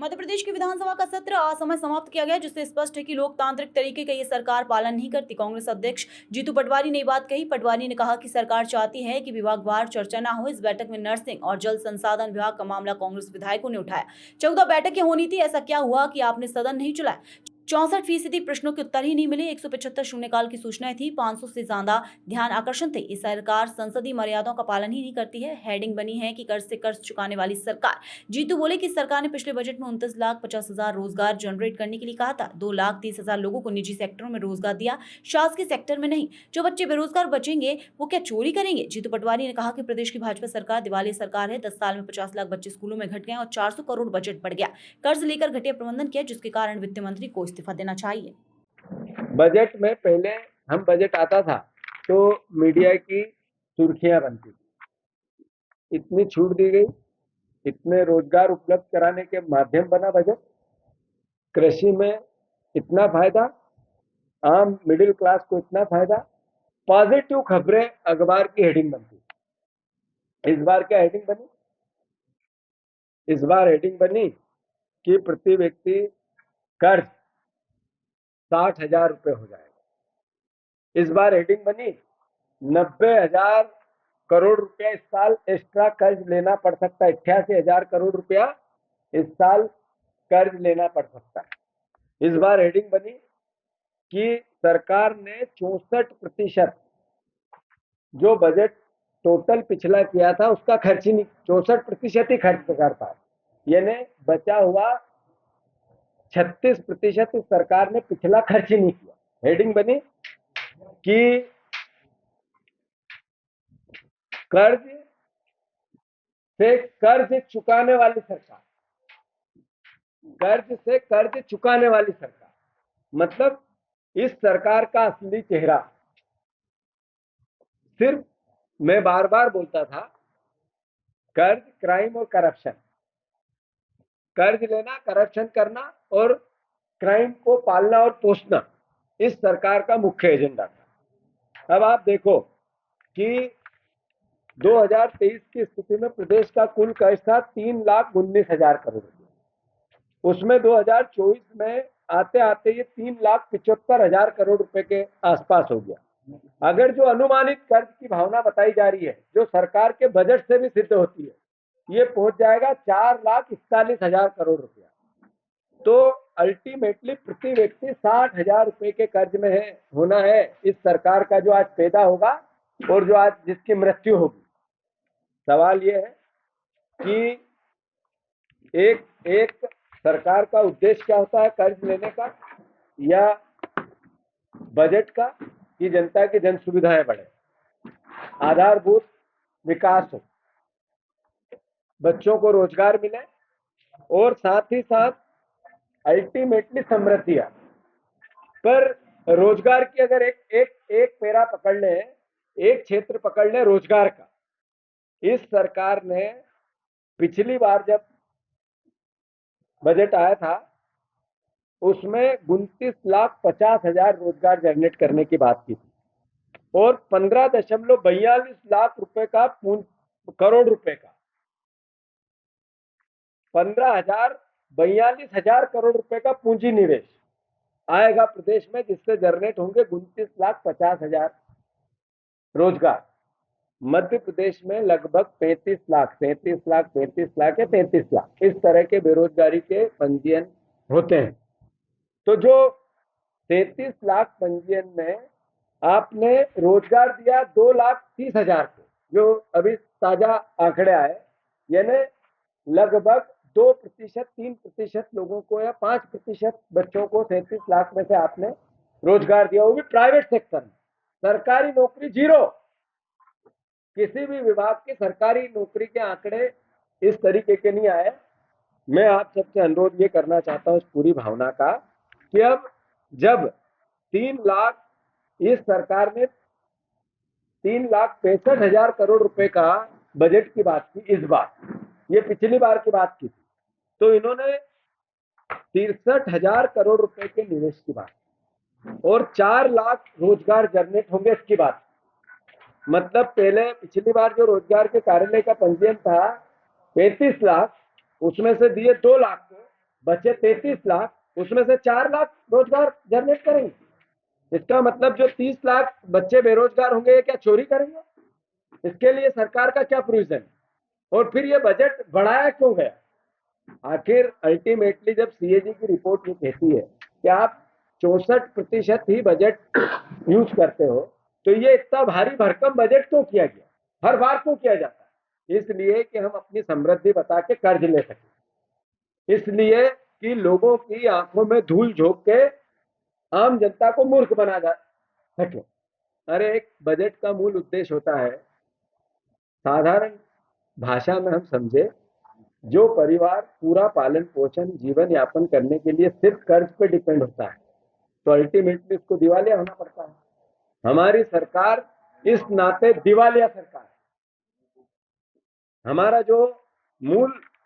मध्य प्रदेश की विधानसभा का सत्र असमय समाप्त किया गया, जिससे स्पष्ट है कि लोकतांत्रिक तरीके का ये सरकार पालन नहीं करती। कांग्रेस अध्यक्ष जीतू पटवारी ने बात कही। पटवारी ने कहा कि सरकार चाहती है कि विभागवार चर्चा न हो। इस बैठक में नर्सिंग और जल संसाधन विभाग का मामला कांग्रेस विधायकों ने उठाया। 14 बैठकें होनी थी, ऐसा क्या हुआ कि आपने सदन नहीं चलाया? 64% प्रश्नों के उत्तर ही नहीं मिले। 175 शून्यकाल की सूचनाएं थी। 500 से ज्यादा ध्यान आकर्षण थे। इस सरकार संसदीय मर्यादाओं का पालन ही नहीं करती है। हेडिंग बनी है कि कर्ज से कर्ज चुकाने वाली सरकार। जीतू बोले कि सरकार ने पिछले बजट में 29,50,000 रोजगार जनरेट करने के लिए कहा था। 2,30,000 लोगों को निजी सेक्टरों में रोजगार दिया, शासकीय सेक्टर में नहीं। जो बच्चे बेरोजगार बचेंगे वो क्या चोरी करेंगे? जीतू पटवारी ने कहा कि प्रदेश की भाजपा सरकार दिवालिया सरकार है। 10 साल में 50 लाख बच्चे स्कूलों में घट गए और 400 करोड़ बजट बढ़ गया। कर्ज लेकर घटिया प्रबंधन किया, जिसके कारण वित्त मंत्री को इस्तीफा देना चाहिए। बजट में पहले हम बजट आता था तो मीडिया की सुर्खियां बनती थी, इतनी छूट दी गई, इतने रोजगार उपलब्ध कराने के माध्यम बना बजट, कृषि में इतना फायदा, आम मिडिल क्लास को इतना फायदा, पॉजिटिव खबरें अखबार की हेडिंग बनती। इस बार क्या हेडिंग बनी? इस बार हेडिंग बनी कि प्रति व्यक्ति कर्ज 60,000 रुपए हो जाएगा। इस बार हेडिंग बनी 90,000 करोड़ रुपया इस साल एक्स्ट्रा कर्ज लेना पड़ सकता है। 88,000 करोड़ रुपया इस साल कर्ज लेना पड़ सकता है। इस बार हेडिंग बनी कि सरकार ने 64% जो बजट टोटल पिछला किया था उसका खर्च ही नहीं, 64% ही खर्च कर पाए, यानी बचा हुआ 36% इस सरकार ने पिछला खर्च ही नहीं किया। हेडिंग बनी कि कर्ज से कर्ज चुकाने वाली सरकार, कर्ज से कर्ज चुकाने वाली सरकार, मतलब इस सरकार का असली चेहरा सिर्फ, मैं बार बार बोलता था, कर्ज, क्राइम और करप्शन, कर्ज लेना, करप्शन करना और क्राइम को पालना और पोषना इस सरकार का मुख्य एजेंडा था। अब आप देखो कि 2023 की स्थिति में प्रदेश का कुल कर्ज था 3,19,000 करोड़ रुपए। उसमें 2024 में आते आते ये 3,75,000 करोड़ रुपए के आसपास हो गया। अगर जो अनुमानित कर्ज की भावना बताई जा रही है, जो सरकार के बजट से भी सिद्ध होती है, ये पहुंच जाएगा 4,41,000 करोड़ रुपया। तो अल्टीमेटली प्रति व्यक्ति 60,000 रुपए के कर्ज में होना है इस सरकार का, जो आज पैदा होगा और जो आज जिसकी मृत्यु होगी। सवाल ये है कि एक सरकार का उद्देश्य क्या होता है कर्ज लेने का या बजट का? कि जनता की जन सुविधाएं बढ़े, आधारभूत विकास हो, बच्चों को रोजगार मिले और साथ ही साथ अल्टीमेटली समृद्धि आए। पर रोजगार की अगर एक पैरा पकड़ ले, एक क्षेत्र पकड़ ले रोजगार का, इस सरकार ने पिछली बार जब बजट आया था उसमें 29,50,000 रोजगार जनरेट करने की बात की थी और 15.42 लाख रुपए का करोड़ रुपए का 42,000 करोड़ रुपए का पूंजी निवेश आएगा प्रदेश में, जिससे जनरेट होंगे 29,50,000 रोजगार। मध्य प्रदेश में लगभग 35 लाख, 33 लाख, 35 लाख या 33 लाख इस तरह के बेरोजगारी के पंजीयन होते हैं। तो जो 33 लाख पंजीयन में आपने रोजगार दिया 2,30,000 को, जो अभी ताजा आंकड़े आए, यानी लगभग 2%, 3% लोगों को या 5% बच्चों को 33 लाख में से आपने रोजगार दिया, वो भी प्राइवेट सेक्टर में। सरकारी नौकरी जीरो, किसी भी विभाग की सरकारी नौकरी के आंकड़े इस तरीके के नहीं आए। मैं आप सबसे अनुरोध ये करना चाहता हूं इस पूरी भावना का कि अब जब 3 लाख, इस सरकार ने 3,65,000 करोड़ रुपए का बजट की बात की इस बार, ये पिछली बार की बात की थी, तो इन्होंने 63,000 करोड़ रुपए के निवेश की बात और 4 लाख रोजगार जनरेट होंगे इसकी बात। मतलब पहले पिछली बार जो रोजगार के कार्यालय का पंजीयन था 35 लाख, उसमें से दिए 2 लाख को, बचे 33 लाख, उसमें से 4 लाख रोजगार जनरेट करेंगे। इसका मतलब जो 30 लाख बच्चे बेरोजगार होंगे, ये क्या चोरी करेंगे? इसके लिए सरकार का क्या प्रोविजन? और फिर ये बजट बढ़ाया क्यों गया? आखिर अल्टीमेटली जब सीएजी की रिपोर्ट ये कहती है कि आप 64% ही बजट यूज करते हो, तो ये इतना भारी भरकम बजट क्यों किया गया? हर बार क्यों किया जाता है? इसलिए कि हम अपनी समृद्धि बता के कर्ज ले सके, इसलिए कि लोगों की आंखों में धूल झोंक के आम जनता को मूर्ख बना जा सके। अरे एक बजट का मूल उद्देश्य होता है, साधारण भाषा में हम समझे, जो परिवार पूरा पालन पोषण जीवन यापन करने के लिए सिर्फ कर्ज पे डिपेंड होता है, तो अल्टीमेटली उसको दिवालिया होना पड़ता है। हमारी सरकार इस नाते दिवालिया सरकार है। हमारा जो मूल